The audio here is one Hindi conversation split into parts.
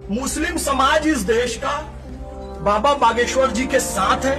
मुस्लिम समाज इस देश का बाबा बागेश्वर जी के साथ है।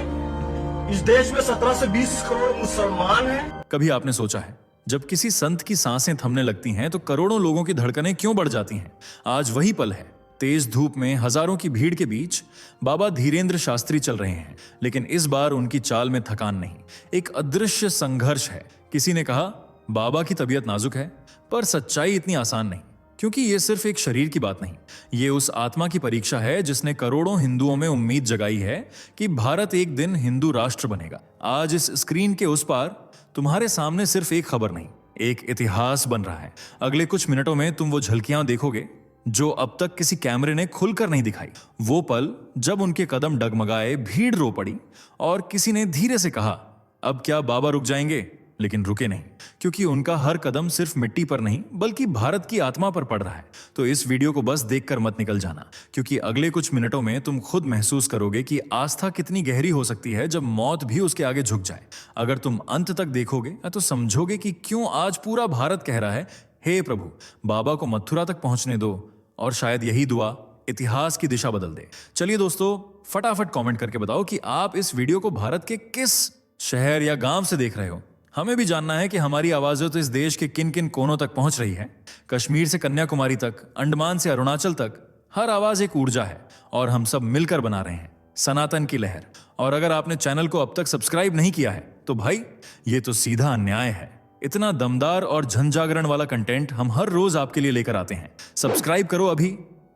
इस देश में 17 से 20 करोड़ मुसलमान हैं। कभी आपने सोचा है जब किसी संत की सांसें थमने लगती हैं तो करोड़ों लोगों की धड़कनें क्यों बढ़ जाती हैं? आज वही पल है। तेज धूप में हजारों की भीड़ के बीच बाबा धीरेंद्र शास्त्री चल रहे हैं, लेकिन इस बार उनकी चाल में थकान नहीं, एक अदृश्य संघर्ष है। किसी ने कहा बाबा की तबीयत नाजुक है, पर सच्चाई इतनी आसान नहीं, क्योंकि ये सिर्फ एक शरीर की बात नहीं, ये उस आत्मा की परीक्षा है जिसने करोड़ों हिंदुओं में उम्मीद जगाई है कि भारत एक दिन हिंदू राष्ट्र बनेगा। आज इस स्क्रीन के उस पार तुम्हारे सामने सिर्फ एक खबर नहीं, एक इतिहास बन रहा है। अगले कुछ मिनटों में तुम वो झलकियां देखोगे जो अब तक किसी कैमरे ने खुलकर नहीं दिखाई। वो पल जब उनके कदम डगमगाए, भीड़ रो पड़ी और किसी ने धीरे से कहा अब क्या बाबा रुक जाएंगे? लेकिन रुके नहीं, क्योंकि उनका हर कदम सिर्फ मिट्टी पर नहीं बल्कि भारत की आत्मा पर पड़ रहा है। तो इस वीडियो को बस देखकर मत निकल जाना, क्योंकि अगले कुछ मिनटों में तुम खुद महसूस करोगे कि आस्था कितनी गहरी हो सकती है जब मौत भी उसके आगे झुक जाए। अगर तुम अंत तक देखोगे तो समझोगे कि क्यों आज पूरा भारत कह रहा है हे प्रभु, बाबा को मथुरा तक पहुंचने दो, और शायद यही दुआ इतिहास की दिशा बदल दे। चलिए दोस्तों, फटाफट कमेंट करके बताओ कि आप इस वीडियो को भारत के किस शहर या गांव से देख रहे हो। हमें भी जानना है कि हमारी आवाजें तो इस देश के किन किन कोनों तक पहुंच रही है। कश्मीर से कन्याकुमारी तक, अंडमान से अरुणाचल तक, हर आवाज एक ऊर्जा है और हम सब मिलकर बना रहे हैं सनातन की लहर। और अगर आपने चैनल को अब तक सब्सक्राइब नहीं किया है तो भाई ये तो सीधा अन्याय है। इतना दमदार और जनजागरण वाला कंटेंट हम हर रोज आपके लिए लेकर आते हैं। सब्सक्राइब करो अभी,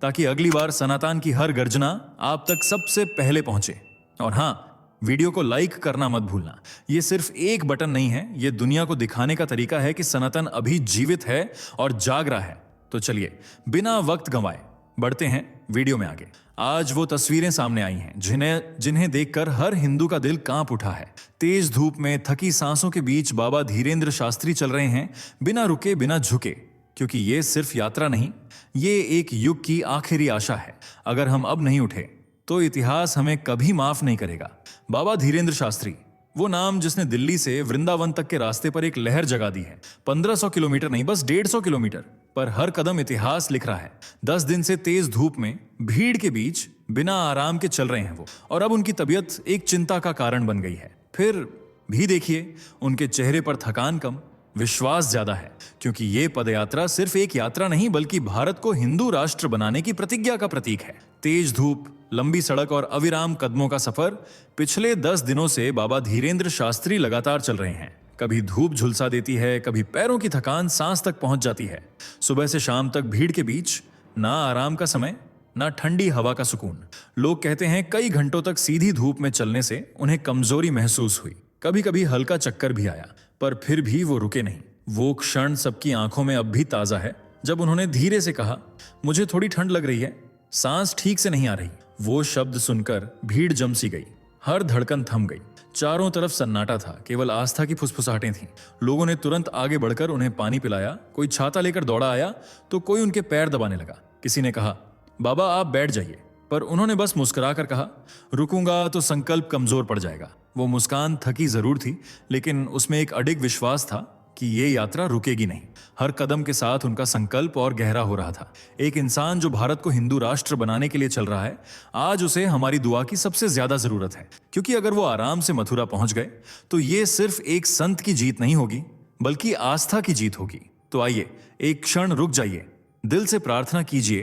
ताकि अगली बार सनातन की हर गर्जना आप तक सबसे पहले पहुंचे। और हाँ, वीडियो को लाइक करना मत भूलना। ये सिर्फ एक बटन नहीं है, ये दुनिया को दिखाने का तरीका है कि सनातन अभी जीवित है और जाग रहा है। तो चलिए बिना वक्त गंवाए बढ़ते हैं वीडियो में आगे। आज वो तस्वीरें सामने आई हैं जिन्हें देखकर हर हिंदू का दिल कांप उठा है। तेज धूप में थकी सांसों के बीच बाबा धीरेंद्र शास्त्री चल रहे हैं, बिना रुके बिना झुके, क्योंकि ये सिर्फ यात्रा नहीं, ये एक युग की आखिरी आशा है। अगर हम अब नहीं उठे तो इतिहास हमें कभी माफ नहीं करेगा। बाबा धीरेंद्र शास्त्री, वो नाम जिसने दिल्ली से वृंदावन तक के रास्ते पर एक लहर जगा दी है। 1500 किलोमीटर नहीं, बस 150 किलोमीटर पर हर कदम इतिहास लिख रहा है। 10 दिन से तेज धूप में भीड़ के बीच बिना आराम के चल रहे हैं वो, और अब उनकी तबीयत एक चिंता का कारण बन गई है। फिर भी देखिए, उनके चेहरे पर थकान कम, विश्वास ज्यादा है, क्योंकि ये पदयात्रा सिर्फ एक यात्रा नहीं बल्कि भारत को हिंदू राष्ट्र बनाने की प्रतिज्ञा का प्रतीक है। तेज धूप, लंबी सड़क और अविराम कदमों का सफर। पिछले 10 दिनों से बाबा धीरेंद्र शास्त्री लगातार चल रहे हैं। कभी धूप झुलसा देती है, कभी पैरों की थकान सांस तक पहुंच जाती है। सुबह से शाम तक भीड़ के बीच ना आराम का समय, ना ठंडी हवा का सुकून। लोग कहते हैं कई घंटों तक सीधी धूप में चलने से उन्हें कमजोरी महसूस हुई, कभी कभी हल्का चक्कर भी आया, पर फिर भी वो रुके नहीं। वो क्षण सबकी आंखों में अब भी ताजा है जब उन्होंने धीरे से कहा मुझे थोड़ी ठंड लग रही है, सांस ठीक से नहीं आ रही। वो शब्द सुनकर भीड़ जम सी गई, हर धड़कन थम गई। चारों तरफ सन्नाटा था, केवल आस्था की फुसफुसाहटें थीं। लोगों ने तुरंत आगे बढ़कर उन्हें पानी पिलाया, कोई छाता लेकर दौड़ा आया तो कोई उनके पैर दबाने लगा। किसी ने कहा बाबा आप बैठ जाइए, पर उन्होंने बस मुस्कुराकर कहा रुकूंगा तो संकल्प कमजोर पड़ जाएगा। वो मुस्कान थकी जरूर थी, लेकिन उसमें एक अडिग विश्वास था कि ये यात्रा रुकेगी नहीं। हर कदम के साथ उनका संकल्प और गहरा हो रहा था। एक इंसान जो भारत को हिंदू राष्ट्र बनाने के लिए चल रहा है, आज उसे हमारी दुआ की सबसे ज्यादा जरूरत है, क्योंकि अगर वो आराम से मथुरा पहुंच गए तो ये सिर्फ एक संत की जीत नहीं होगी बल्कि आस्था की जीत होगी। तो आइए एक क्षण रुक जाइए, दिल से प्रार्थना कीजिए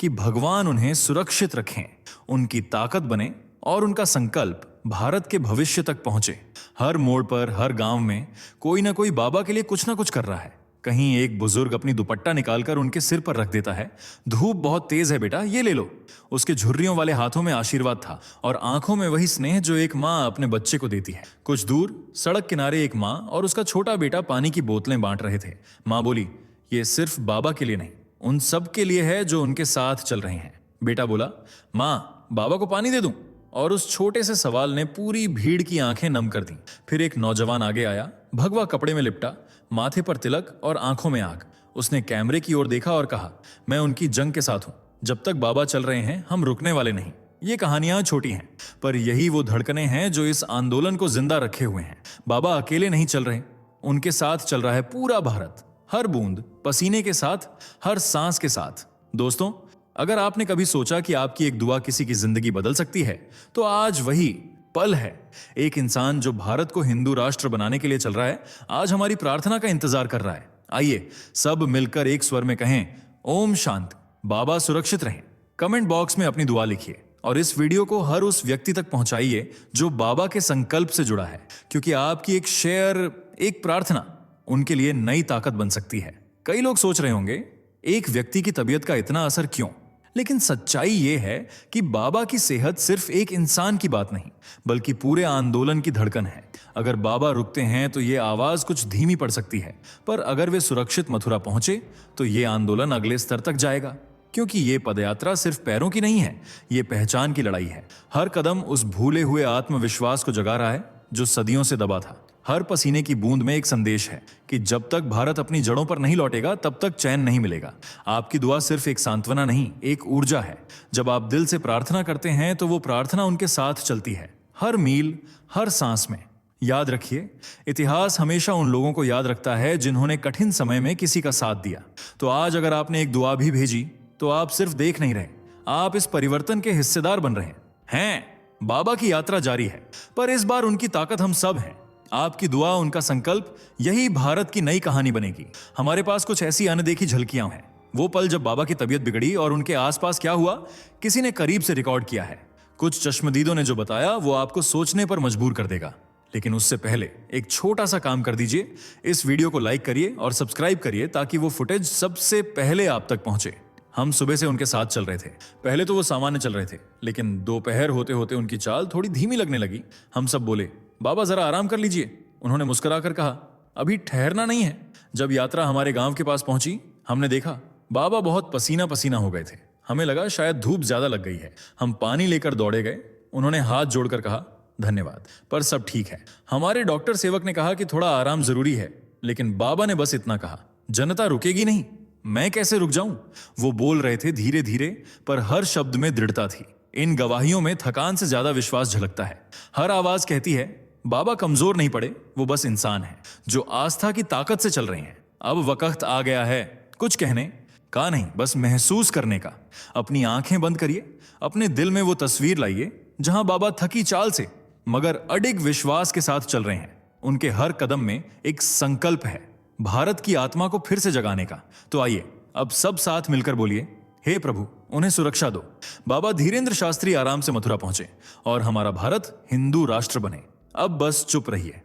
कि भगवान उन्हें सुरक्षित रखें, उनकी ताकत बने और उनका संकल्प भारत के भविष्य तक पहुंचे। हर मोड़ पर, हर गांव में कोई ना कोई बाबा के लिए कुछ ना कुछ कर रहा है। कहीं एक बुजुर्ग अपनी दुपट्टा निकालकर उनके सिर पर रख देता है, धूप बहुत तेज है बेटा, ये ले लो। उसके झुर्रियों वाले हाथों में आशीर्वाद था और आंखों में वही स्नेह जो एक माँ अपने बच्चे को देती है। कुछ दूर सड़क किनारे एक माँ और उसका छोटा बेटा पानी की बोतलें बांट रहे थे। माँ बोली ये सिर्फ बाबा के लिए नहीं, उन सब के लिए है जो उनके साथ चल रहे हैं। बेटा बोला माँ बाबा को पानी दे दूं? और उस छोटे से सवाल ने पूरी भीड़ की आंखें नम कर दी। फिर एक नौजवान आगे आया, भगवा कपड़े में लिपटा, माथे पर तिलक और आंखों में आग। उसने कैमरे की ओर देखा और कहा मैं उनकी जंग के साथ हूं, जब तक बाबा चल रहे हैं हम रुकने वाले नहीं। ये कहानियां छोटी हैं, पर यही वो धड़कनें हैं जो इस आंदोलन को जिंदा रखे हुए हैं। बाबा अकेले नहीं चल रहे, उनके साथ चल रहा है पूरा भारत, हर बूंद पसीने के साथ, हर सांस के साथ। दोस्तों, अगर आपने कभी सोचा कि आपकी एक दुआ किसी की जिंदगी बदल सकती है, तो आज वही पल है। एक इंसान जो भारत को हिंदू राष्ट्र बनाने के लिए चल रहा है, आज हमारी प्रार्थना का इंतजार कर रहा है। आइए सब मिलकर एक स्वर में कहें, ओम शांति, बाबा सुरक्षित रहें। कमेंट बॉक्स में अपनी दुआ लिखिए और इस वीडियो को हर उस व्यक्ति तक पहुंचाइए जो बाबा के संकल्प से जुड़ा है, क्योंकि आपकी एक शेयर, एक प्रार्थना उनके लिए नई ताकत बन सकती है। कई लोग सोच रहे होंगे, एक व्यक्ति की तबीयत का इतना असर क्यों? लेकिन सच्चाई यह है कि बाबा की सेहत सिर्फ एक इंसान की बात नहीं, बल्कि पूरे आंदोलन की धड़कन है। अगर बाबा रुकते हैं तो ये आवाज कुछ धीमी पड़ सकती है, पर अगर वे सुरक्षित मथुरा पहुंचे तो ये आंदोलन अगले स्तर तक जाएगा। क्योंकि ये पदयात्रा सिर्फ पैरों की नहीं है, ये पहचान की लड़ाई है। हर कदम उस भूले हुए आत्मविश्वास को जगा रहा है जो सदियों से दबा था। हर पसीने की बूंद में एक संदेश है कि जब तक भारत अपनी जड़ों पर नहीं लौटेगा, तब तक चैन नहीं मिलेगा। आपकी दुआ सिर्फ एक सांत्वना नहीं, एक ऊर्जा है। जब आप दिल से प्रार्थना करते हैं तो वो प्रार्थना उनके साथ चलती है, हर मील, हर सांस में। याद रखिए, इतिहास हमेशा उन लोगों को याद रखता है जिन्होंने कठिन समय में किसी का साथ दिया। तो आज अगर आपने एक दुआ भी भेजी, तो आप सिर्फ देख नहीं रहे, आप इस परिवर्तन के हिस्सेदार बन रहे हैं। बाबा की यात्रा जारी है, पर इस बार उनकी ताकत हम सब हैं। आपकी दुआ, उनका संकल्प, यही भारत की नई कहानी बनेगी। हमारे पास कुछ ऐसी अनदेखी झलकियां हैं। वो पल जब बाबा की तबीयत बिगड़ी और उनके आसपास क्या हुआ, किसी ने करीब से रिकॉर्ड किया है। कुछ चश्मदीदों ने जो बताया वो आपको सोचने पर मजबूर कर देगा। लेकिन उससे पहले एक छोटा सा काम कर दीजिए, इस वीडियो को लाइक करिए और सब्सक्राइब करिए ताकि वो फुटेज सबसे पहले आप तक पहुंचे। हम सुबह से उनके साथ चल रहे थे। पहले तो वो सामान्य चल रहे थे, लेकिन दोपहर होते होते उनकी चाल थोड़ी धीमी लगने लगी। हम सब बोले, बाबा जरा आराम कर लीजिए। उन्होंने मुस्कुराकर कहा, अभी ठहरना नहीं है। जब यात्रा हमारे गांव के पास पहुंची, हमने देखा बाबा बहुत पसीना पसीना हो गए थे। हमें लगा शायद धूप ज्यादा लग गई है। हम पानी लेकर दौड़े गए। उन्होंने हाथ जोड़कर कहा, धन्यवाद, पर सब ठीक है। हमारे डॉक्टर सेवक ने कहा कि थोड़ा आराम जरूरी है, लेकिन बाबा ने बस इतना कहा, जनता रुकेगी नहीं, मैं कैसे रुक जाऊं? वो बोल रहे थे धीरे धीरे, पर हर शब्द में दृढ़ता थी। इन गवाहियों में थकान से ज्यादा विश्वास झलकता है। हर आवाज कहती है, बाबा कमजोर नहीं पड़े, वो बस इंसान है जो आस्था की ताकत से चल रहे हैं। अब वक्त आ गया है कुछ कहने का नहीं, बस महसूस करने का। अपनी आंखें बंद करिए, अपने दिल में वो तस्वीर लाइए जहां बाबा थकी चाल से मगर अडिग विश्वास के साथ चल रहे हैं। उनके हर कदम में एक संकल्प है, भारत की आत्मा को फिर से जगाने का। तो आइए अब सब साथ मिलकर बोलिए, हे प्रभु, उन्हें सुरक्षा दो। बाबा धीरेंद्र शास्त्री आराम से मथुरा पहुंचे और हमारा भारत हिंदू राष्ट्र बने। अब बस चुप रहिए।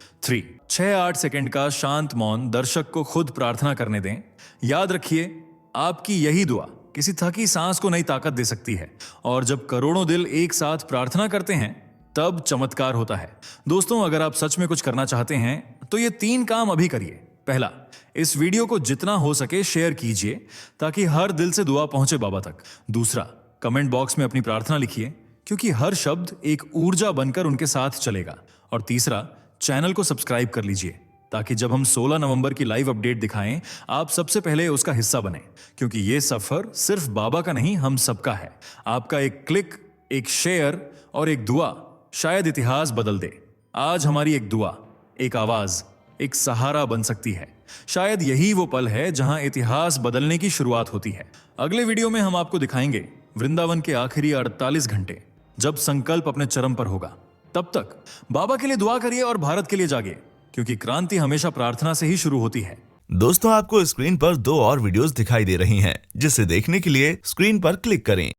6-8 सेकंड का शांत मौन दर्शक को खुद प्रार्थना करने दें। याद रखिए, आपकी यही दुआ किसी थकी सांस को नई ताकत दे सकती है। और जब करोड़ों दिल एक साथ प्रार्थना करते हैं, तब चमत्कार होता है। दोस्तों, अगर आप सच में कुछ करना चाहते हैं तो ये 3 काम अभी करिए। पहला, इस वीडियो को जितना हो सके शेयर कीजिए ताकि हर दिल से दुआ पहुंचे बाबा तक। दूसरा, कमेंट बॉक्स में अपनी प्रार्थना लिखिए, क्योंकि हर शब्द एक ऊर्जा बनकर उनके साथ चलेगा। और तीसरा, चैनल को सब्सक्राइब कर लीजिए ताकि जब हम 16 नवंबर की लाइव अपडेट दिखाएं, आप सबसे पहले उसका हिस्सा बने। क्योंकि ये सफर सिर्फ बाबा का नहीं, हम सबका है। आपका एक क्लिक, एक शेयर और एक दुआ शायद इतिहास बदल दे। आज हमारी एक दुआ, एक आवाज, एक सहारा बन सकती है। शायद यही वो पल है जहां इतिहास बदलने की शुरुआत होती है। अगले वीडियो में हम आपको दिखाएंगे वृंदावन के आखिरी 48 घंटे, जब संकल्प अपने चरम पर होगा। तब तक बाबा के लिए दुआ करिए और भारत के लिए जागिए, क्योंकि क्रांति हमेशा प्रार्थना से ही शुरू होती है। दोस्तों, आपको स्क्रीन पर 2 और वीडियोस दिखाई दे रही हैं, जिसे देखने के लिए स्क्रीन पर क्लिक करें।